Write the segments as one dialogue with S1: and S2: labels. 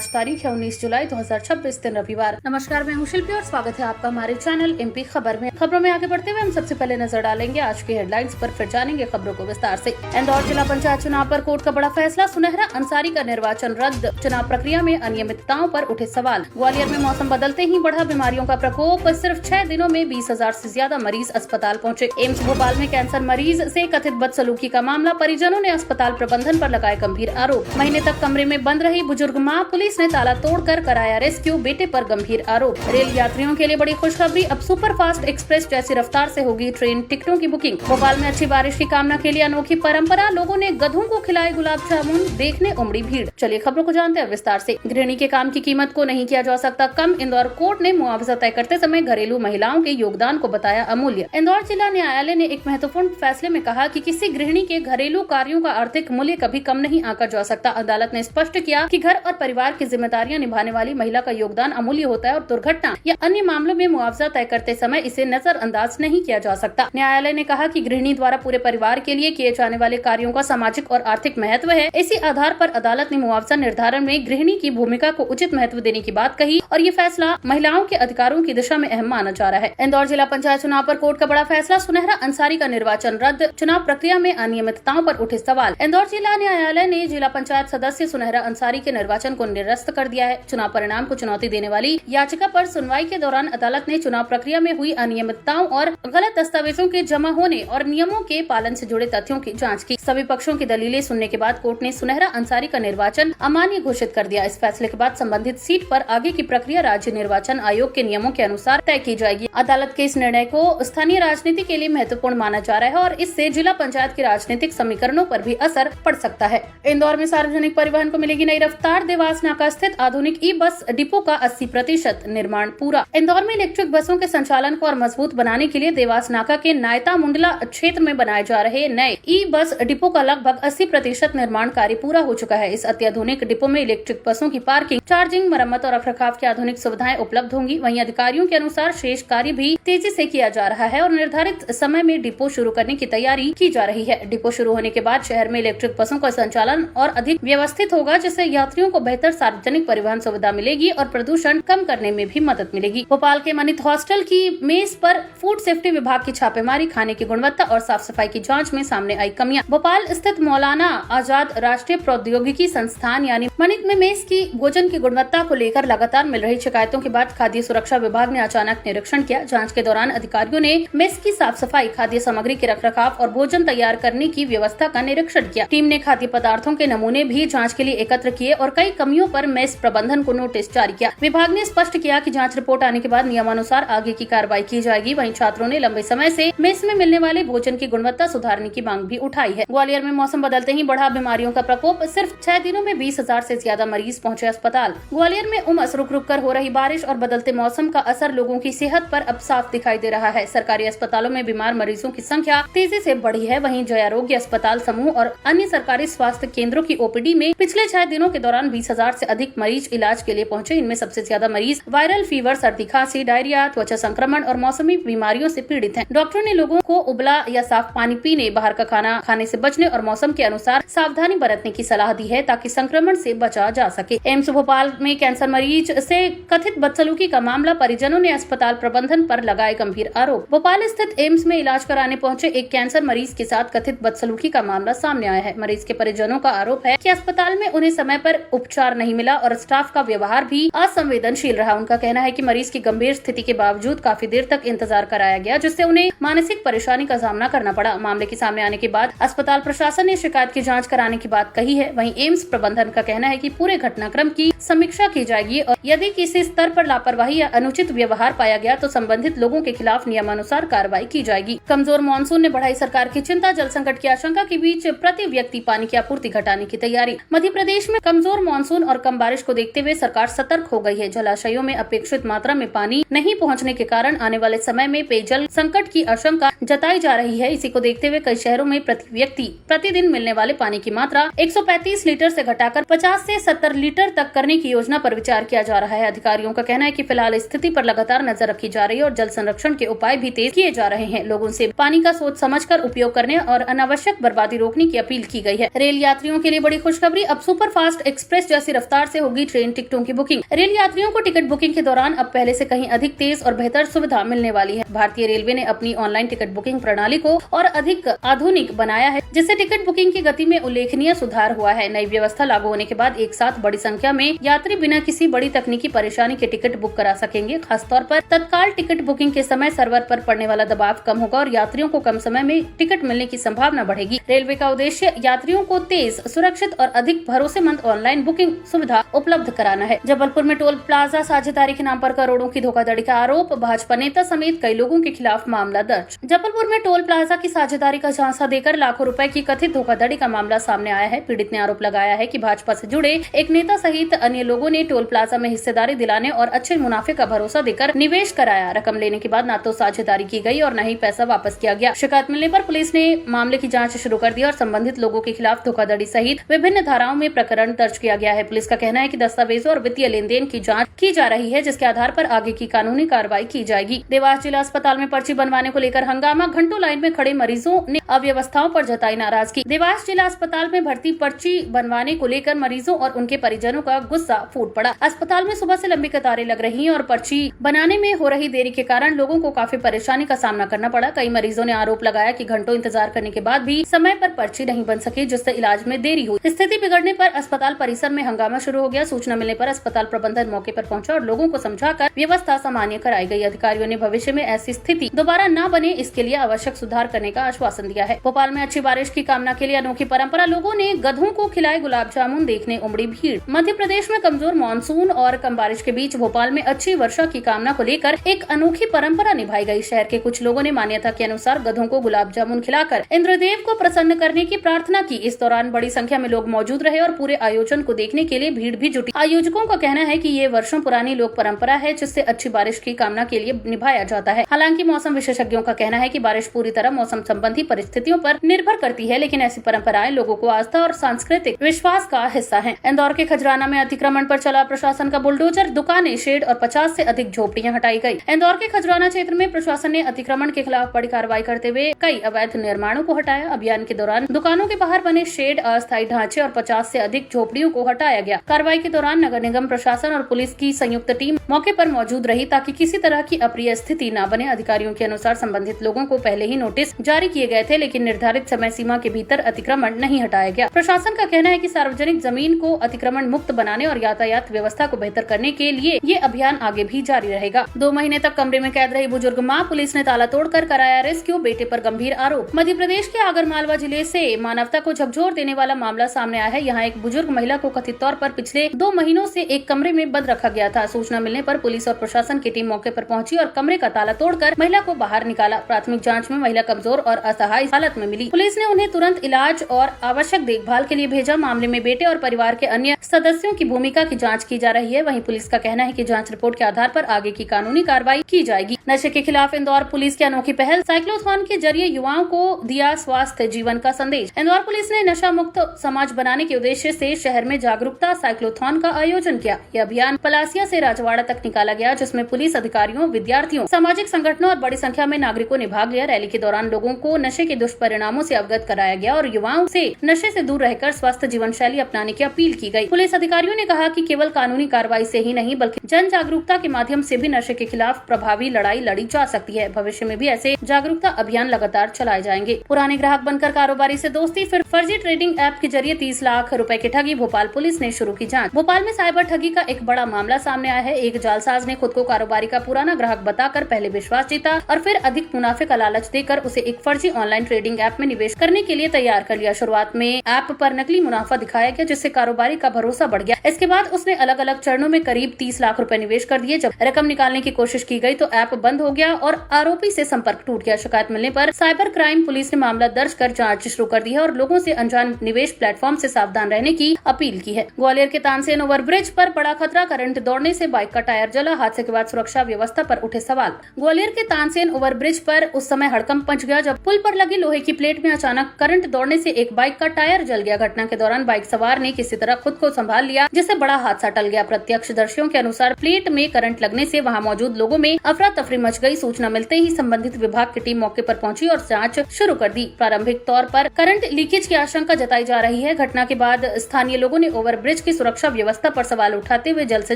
S1: आज तारीख है 19 जुलाई 2026 दिन रविवार। नमस्कार, मैं हूं शिल्पी और स्वागत है आपका हमारे चैनल एमपी खबर में। खबरों में आगे बढ़ते हुए हम सबसे पहले नजर डालेंगे आज की हेडलाइंस पर, फिर जानेंगे खबरों को विस्तार से। इंदौर जिला पंचायत चुनाव पर कोर्ट का बड़ा फैसला, सुनहरा अंसारी का निर्वाचन रद्द, चुनाव प्रक्रिया में अनियमितताओं पर उठे सवाल। ग्वालियर में मौसम बदलते ही बढ़ा बीमारियों का प्रकोप, सिर्फ 6 दिनों में 20,000 से ज्यादा मरीज अस्पताल पहुँचे। एम्स भोपाल में कैंसर मरीज से कथित बदसलूकी का मामला, परिजनों ने अस्पताल प्रबंधन पर लगाए गंभीर आरोप। महीने तक कमरे में बंद रही बुजुर्ग मां, पुलिस ने ताला तोड़कर कराया रेस्क्यू, बेटे पर गंभीर आरोप। रेल यात्रियों के लिए बड़ी खुशखबरी, अब सुपर फास्ट एक्सप्रेस जैसी रफ्तार से होगी ट्रेन टिकटों की बुकिंग। भोपाल में अच्छी बारिश की कामना के लिए अनोखी परंपरा, लोगों ने गधों को खिलाए गुलाब जामुन, देखने उमड़ी भीड़। चलिए खबरों को जानते हैं विस्तार से। गृहिणी के काम की कीमत को नहीं किया जा सकता कम, इंदौर कोर्ट ने मुआवजा तय करते समय घरेलू महिलाओं के योगदान को बताया अमूल्य। इंदौर जिला न्यायालय ने एक महत्वपूर्ण फैसले में कहा कि किसी गृहिणी के घरेलू कार्यों का आर्थिक मूल्य कभी कम नहीं आंका जा सकता। अदालत ने स्पष्ट किया कि घर और परिवार की जिम्मेदारियां निभाने वाली महिला का योगदान अमूल्य होता है और दुर्घटना या अन्य मामलों में मुआवजा तय करते समय इसे नजरअंदाज नहीं किया जा सकता। न्यायालय ने कहा कि गृहिणी द्वारा पूरे परिवार के लिए किए जाने वाले कार्यों का सामाजिक और आर्थिक महत्व है। इसी आधार पर अदालत ने मुआवजा निर्धारण में गृहिणी की भूमिका को उचित महत्व देने की बात कही और ये फैसला महिलाओं के अधिकारों की दिशा में अहम माना जा रहा है। इंदौर जिला पंचायत चुनाव पर कोर्ट का बड़ा फैसला, सुनहरा अंसारी का निर्वाचन रद्द, चुनाव प्रक्रिया में अनियमितताओं पर उठे सवाल। इंदौर जिला न्यायालय ने जिला पंचायत सदस्य सुनहरा अंसारी के निर्वाचन को निरस्त कर दिया है। चुनाव परिणाम को चुनौती देने वाली याचिका पर सुनवाई के दौरान अदालत ने चुनाव प्रक्रिया में हुई अनियमितताओं और गलत दस्तावेजों के जमा होने और नियमों के पालन से जुड़े तथ्यों की जांच की। सभी पक्षों की दलीलें सुनने के बाद कोर्ट ने सुनहरा अंसारी का निर्वाचन अमान्य घोषित कर दिया। इस फैसले के बाद संबंधित सीट पर आगे की प्रक्रिया राज्य निर्वाचन आयोग के नियमों के अनुसार तय की जाएगी। अदालत के इस निर्णय को स्थानीय राजनीति के लिए महत्वपूर्ण माना जा रहा है और इससे जिला पंचायत के राजनीतिक समीकरणों पर भी असर पड़ सकता है। इंदौर में सार्वजनिक परिवहन को मिलेगी नई रफ्तार, देवास नाका स्थित आधुनिक ई बस डिपो का 80% निर्माण पूरा। इंदौर में इलेक्ट्रिक बसों के संचालन को और मजबूत बनाने के लिए देवास नाका के नायता मुंडला क्षेत्र में बनाए जा रहे नए ई बस डिपो का लगभग 80% निर्माण कार्य पूरा हो चुका है। इस अत्याधुनिक डिपो में इलेक्ट्रिक बसों की पार्किंग, चार्जिंग, मरम्मत और रखरखाव की आधुनिक सुविधाएं उपलब्ध होंगी। वहीं अधिकारियों के अनुसार शेष कार्य भी तेजी से किया जा रहा है और निर्धारित समय में डिपो शुरू करने की तैयारी की जा रही है। डिपो शुरू होने के बाद शहर में इलेक्ट्रिक बसों का संचालन और अधिक व्यवस्थित होगा, जिससे यात्रियों को बेहतर सार्वजनिक परिवहन सुविधा मिलेगी और प्रदूषण कम करने में भी मदद मिलेगी। भोपाल के मनित हॉस्टल की मेज पर फूड सेफ्टी विभाग की छापेमारी, खाने की गुणवत्ता और साफ सफाई की जांच में सामने आई कमियां। भोपाल स्थित मौलाना आजाद राष्ट्रीय प्रौद्योगिकी संस्थान यानी मनित में मेज की भोजन की गुणवत्ता को लेकर लगातार मिल रही शिकायतों के बाद खाद्य सुरक्षा विभाग ने अचानक निरीक्षण किया। जाँच के दौरान अधिकारियों ने मेज की साफ सफाई, खाद्य सामग्री के रखरखाव और भोजन तैयार करने की व्यवस्था का निरीक्षण किया। टीम ने खाद्य पदार्थों के नमूने भी जांच के लिए एकत्र किए और कई कमियों पर मेस प्रबंधन को नोटिस जारी किया। विभाग ने स्पष्ट किया कि जांच रिपोर्ट आने के बाद नियमानुसार आगे की कार्रवाई की जाएगी। वहीं छात्रों ने लंबे समय से मेस में मिलने वाले भोजन की गुणवत्ता सुधारने की मांग भी उठाई है। ग्वालियर में मौसम बदलते ही बढ़ा बीमारियों का प्रकोप, सिर्फ 6 दिनों में 20,000 से ज्यादा मरीज पहुंचे अस्पताल। ग्वालियर में उमस, रुक रुक कर हो रही बारिश और बदलते मौसम का असर लोगों की सेहत पर अब साफ दिखाई दे रहा है। सरकारी अस्पतालों में बीमार मरीजों की संख्या तेजी से बढ़ी है। वहीं जय आरोग्य अस्पताल समूह और अन्य सरकारी स्वास्थ्य केंद्रों की ओपीडी में पिछले 6 दिनों के दौरान 20,000 से अधिक मरीज इलाज के लिए पहुंचे। इनमें सबसे ज्यादा मरीज वायरल फीवर, सर्दी खांसी, डायरिया, त्वचा संक्रमण और मौसमी बीमारियों से पीड़ित हैं। डॉक्टरों ने लोगों को उबला या साफ पानी पीने, बाहर का खाना खाने से बचने और मौसम के अनुसार सावधानी बरतने की सलाह दी है ताकि संक्रमण से बचा जा सके। एम्स भोपाल में कैंसर मरीज से कथित बदसलूकी का मामला, परिजनों ने अस्पताल प्रबंधन पर लगाए गंभीर आरोप। भोपाल स्थित एम्स में इलाज कराने पहुंचे एक कैंसर मरीज के साथ कथित बदसलूकी का मामला सामने आया है। मरीज के परिजनों का आरोप है कि अस्पताल में उन्हें समय पर उपचार नहीं मिला और स्टाफ का व्यवहार भी असंवेदनशील रहा। उनका कहना है कि मरीज की गंभीर स्थिति के बावजूद काफी देर तक इंतजार कराया गया, जिससे उन्हें मानसिक परेशानी का सामना करना पड़ा। मामले के सामने आने के बाद अस्पताल प्रशासन ने शिकायत की जांच कराने की बात कही है। वहीं एम्स प्रबंधन का कहना है कि पूरे घटनाक्रम की समीक्षा की जाएगी और यदि किसी स्तर पर लापरवाही या अनुचित व्यवहार पाया गया तो संबंधित लोगों के खिलाफ नियमानुसार कार्रवाई की जाएगी। कमजोर मानसून ने बढ़ाई सरकार की चिंता, जल संकट की आशंका के बीच प्रति व्यक्ति पानी की आपूर्ति घटाने की तैयारी। मध्य प्रदेश में कमजोर मानसून और कम बारिश को देखते हुए सरकार सतर्क हो गई है। जलाशयों में अपेक्षित मात्रा में पानी नहीं पहुंचने के कारण आने वाले समय में पेयजल संकट की आशंका जताई जा रही है। इसी को देखते हुए कई शहरों में प्रति व्यक्ति प्रतिदिन मिलने वाले पानी की मात्रा 135 लीटर से घटाकर 50 से 70 लीटर तक करने की योजना पर विचार किया जा रहा है। अधिकारियों का कहना है कि फिलहाल स्थिति पर लगातार नजर रखी जा रही है और जल संरक्षण के उपाय भी तेज किए जा रहे हैं। लोगों से पानी का सोच समझकर उपयोग करने और अनावश्यक बर्बादी रोकने की अपील की गई है। रेल यात्रियों के लिए बड़ी खुशखबरी, अब सुपर फास्ट एक्सप्रेस जैसी रफ्तार रफ्तार से होगी ट्रेन टिकटों की बुकिंग। रेल यात्रियों को टिकट बुकिंग के दौरान अब पहले से कहीं अधिक तेज और बेहतर सुविधा मिलने वाली है। भारतीय रेलवे ने अपनी ऑनलाइन टिकट बुकिंग प्रणाली को और अधिक आधुनिक बनाया है, जिससे टिकट बुकिंग की गति में उल्लेखनीय सुधार हुआ है। नई व्यवस्था लागू होने के बाद एक साथ बड़ी संख्या में यात्री बिना किसी बड़ी तकनीकी परेशानी के टिकट बुक करा सकेंगे। खासतौर पर तत्काल टिकट बुकिंग के समय सर्वर पर पड़ने वाला दबाव कम होगा और यात्रियों को कम समय में टिकट मिलने की संभावना बढ़ेगी। रेलवे का उद्देश्य यात्रियों को तेज, सुरक्षित और अधिक भरोसेमंद ऑनलाइन बुकिंग सुविधा उपलब्ध कराना है। जबलपुर में टोल प्लाजा साझेदारी के नाम पर करोड़ों की धोखाधड़ी का आरोप, भाजपा नेता समेत कई लोगों के खिलाफ मामला दर्ज। जबलपुर में टोल प्लाजा की साझेदारी का झांसा देकर लाखों रुपए की कथित धोखाधड़ी का मामला सामने आया है। पीड़ित ने आरोप लगाया है कि भाजपा से जुड़े एक नेता सहित अन्य लोगों ने टोल प्लाजा में हिस्सेदारी दिलाने और अच्छे मुनाफे का भरोसा देकर निवेश कराया। रकम लेने के बाद न तो साझेदारी की गई और न ही पैसा वापस किया गया। शिकायत मिलने पर पुलिस ने मामले की जांच शुरू कर दी और संबंधित लोगों के खिलाफ धोखाधड़ी सहित विभिन्न धाराओं में प्रकरण दर्ज किया गया है। पुलिस का कहना है कि दस्तावेजों और वित्तीय लेन देन की जांच की जा रही है, जिसके आधार पर आगे की कानूनी कार्रवाई की जाएगी। देवास जिला अस्पताल में पर्ची बनवाने को लेकर हंगामा, घंटों लाइन में खड़े मरीजों ने अव्यवस्थाओं पर जताई नाराजगी। देवास जिला अस्पताल में भर्ती पर्ची बनवाने को लेकर मरीजों और उनके परिजनों का गुस्सा फूट पड़ा। अस्पताल में सुबह से लंबी कतारें लग रही हैं और पर्ची बनाने में हो रही देरी के कारण लोगों को काफी परेशानी का सामना करना पड़ा। कई मरीजों ने आरोप लगाया कि घंटों इंतजार करने के बाद भी समय पर पर्ची नहीं बन सकी, जिससे इलाज में देरी हुई। स्थिति बिगड़ने पर अस्पताल परिसर में हंगामा शुरू हो गया। सूचना मिलने पर अस्पताल प्रबंधन मौके पर पहुंचा और लोगों को समझाकर व्यवस्था सामान्य कराई गई। अधिकारियों ने भविष्य में ऐसी स्थिति दोबारा न बने, इसके लिए आवश्यक सुधार करने का आश्वासन दिया है। भोपाल में अच्छी बारिश की कामना के लिए अनोखी परंपरा, लोगों ने गधों को खिलाए गुलाब जामुन, देखने उमड़ी भीड़। मध्य प्रदेश में कमजोर मानसून और कम बारिश के बीच भोपाल में अच्छी वर्षा की कामना को लेकर एक अनोखी परंपरा निभाई गई। शहर के कुछ लोगों ने मान्यता के अनुसार गधों को गुलाब जामुन खिलाकर इंद्रदेव को प्रसन्न करने की प्रार्थना की। इस दौरान बड़ी संख्या में लोग मौजूद रहे और पूरे आयोजन को देखने के लिए भीड़ भी जुटी। आयोजकों का कहना है कि ये वर्षों पुरानी लोक परंपरा है, जिससे अच्छी बारिश की कामना के लिए निभाया जाता है। हालांकि मौसम विशेषज्ञों का कहना है कि बारिश पूरी तरह मौसम संबंधी परिस्थितियों पर निर्भर करती है, लेकिन ऐसी परंपराएं लोगों को आस्था और सांस्कृतिक विश्वास का हिस्सा है। इंदौर के खजराना में अतिक्रमण पर चला प्रशासन का बुलडोजर, दुकानें, शेड और 50 से अधिक झोपड़ियां हटाई गई। इंदौर के खजराना क्षेत्र में प्रशासन ने अतिक्रमण के खिलाफ बड़ी कार्रवाई करते हुए कई अवैध निर्माणों को हटाया। अभियान के दौरान दुकानों के बाहर बने शेड, अस्थायी ढांचे और 50 से अधिक झोपड़ियों को हटाया गया। कार्रवाई के दौरान नगर निगम प्रशासन और पुलिस की संयुक्त टीम मौके पर मौजूद रही ताकि किसी तरह की अप्रिय स्थिति न बने। अधिकारियों के अनुसार संबंधित लोगों को पहले ही नोटिस जारी किए गए थे, लेकिन निर्धारित समय सीमा के भीतर अतिक्रमण नहीं हटाया गया। प्रशासन का कहना है कि सार्वजनिक जमीन को अतिक्रमण मुक्त बनाने और यातायात व्यवस्था को बेहतर करने के लिए ये अभियान आगे भी जारी रहेगा। 2 महीने तक कमरे में कैद रही बुजुर्ग मां, पुलिस ने ताला तोड़कर कराया रेस्क्यू, बेटे पर गंभीर आरोप। मध्य प्रदेश के आगरमालवा जिले से मानवता को झकझोर देने वाला मामला सामने आया है। यहाँ एक बुजुर्ग महिला को कथित तौर पर पिछले 2 महीनों से एक कमरे में बंद रखा गया था। सूचना मिलने पर पुलिस और प्रशासन की टीम मौके पर पहुंची और कमरे का ताला तोड़कर महिला को बाहर निकाला। प्राथमिक जांच में महिला कमजोर और असहाय हालत में मिली। पुलिस ने उन्हें तुरंत इलाज और आवश्यक देखभाल के लिए भेजा। मामले में बेटे और परिवार के अन्य सदस्यों की भूमिका की जांच की जा रही है। वहीं पुलिस का कहना है कि जांच रिपोर्ट के आधार पर आगे की कानूनी कार्रवाई की जाएगी। नशे के खिलाफ इंदौर पुलिस की अनोखी पहल, साइक्लोथॉन के जरिए युवाओं को दिया स्वास्थ्य जीवन का संदेश। इंदौर पुलिस ने नशा मुक्त समाज बनाने के उद्देश्य से शहर में जागरूकता साइक्लोथॉन का आयोजन किया। यह अभियान पलासिया से राजवाड़ा तक निकाला गया, जिसमें पुलिस अधिकारियों, विद्यार्थियों, सामाजिक संगठनों और बड़ी संख्या में नागरिकों ने भाग लिया। रैली के दौरान लोगों को नशे के दुष्परिणामों से अवगत कराया गया और युवाओं से नशे से दूर रहकर स्वस्थ जीवन शैली अपनाने की अपील की गई। पुलिस अधिकारियों ने कहा कि केवल कानूनी कार्रवाई से ही नहीं बल्कि जन जागरूकता के माध्यम से भी नशे के खिलाफ प्रभावी लड़ाई लड़ी जा सकती है। भविष्य में भी ऐसे जागरूकता अभियान लगातार चलाए जाएंगे। पुराने ग्राहक बनकर कारोबारी से दोस्ती, फिर फर्जी ट्रेडिंग ऐप के जरिए 30 लाख रुपए की ठगी, भोपाल पुलिस ने शुरू की जांच। भोपाल में साइबर ठगी का एक बड़ा मामला सामने आया है। एक जालसाज ने खुद को कारोबारी का पुराना ग्राहक बताकर पहले विश्वास जीता और फिर अधिक मुनाफे का लालच देकर उसे एक फर्जी ऑनलाइन ट्रेडिंग ऐप में निवेश करने के लिए तैयार कर लिया। शुरुआत में ऐप पर नकली मुनाफा दिखाया गया, जिससे कारोबारी का भरोसा बढ़ गया। इसके बाद उसने अलग अलग चरणों में करीब 30 लाख रुपए निवेश कर दिए। जब रकम निकालने की कोशिश की गई तो ऐप बंद हो गया और आरोपी से संपर्क टूट गया। शिकायत मिलने पर साइबर क्राइम पुलिस ने मामला दर्ज कर जांच शुरू कर दी है और लोगों से अनजान निवेश प्लेटफॉर्म से सावधान रहने की अपील की है। ग्वालियर के तानसेन ओवरब्रिज पर बड़ा खतरा, करंट दौड़ने से बाइक का टायर जला। हादसे के बाद सुरक्षा व्यवस्था पर उठे सवाल। ग्वालियर के तानसेन ओवरब्रिज पर उस समय हड़कंप मच गया जब पुल पर लगी लोहे की प्लेट में अचानक करंट दौड़ने से एक बाइक का टायर जल गया। घटना के दौरान बाइक सवार ने किसी तरह खुद को संभाल लिया, जिससे बड़ा हादसा टल गया। प्रत्यक्षदर्शियों के अनुसार प्लेट में करंट लगने से वहां मौजूद लोगों में अफरा तफरी मच गई। सूचना मिलते ही संबंधित विभाग की टीम मौके पर पहुंची और जांच शुरू कर दी। प्रारंभिक तौर पर करंट लीकेज की आशंका जताई जा रही है। घटना के बाद स्थानीय लोगों ने ओवरब्रिज ब्रिज की सुरक्षा व्यवस्था पर सवाल उठाते हुए जल्द से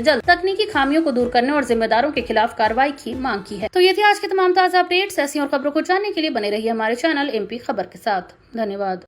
S1: जल्द तकनीकी खामियों को दूर करने और जिम्मेदारों के खिलाफ कार्रवाई की मांग की है। तो ये थी आज की तमाम ताजा अपडेट्स। ऐसी और खबरों को जानने के लिए बने रहिए हमारे चैनल MP खबर के साथ। धन्यवाद।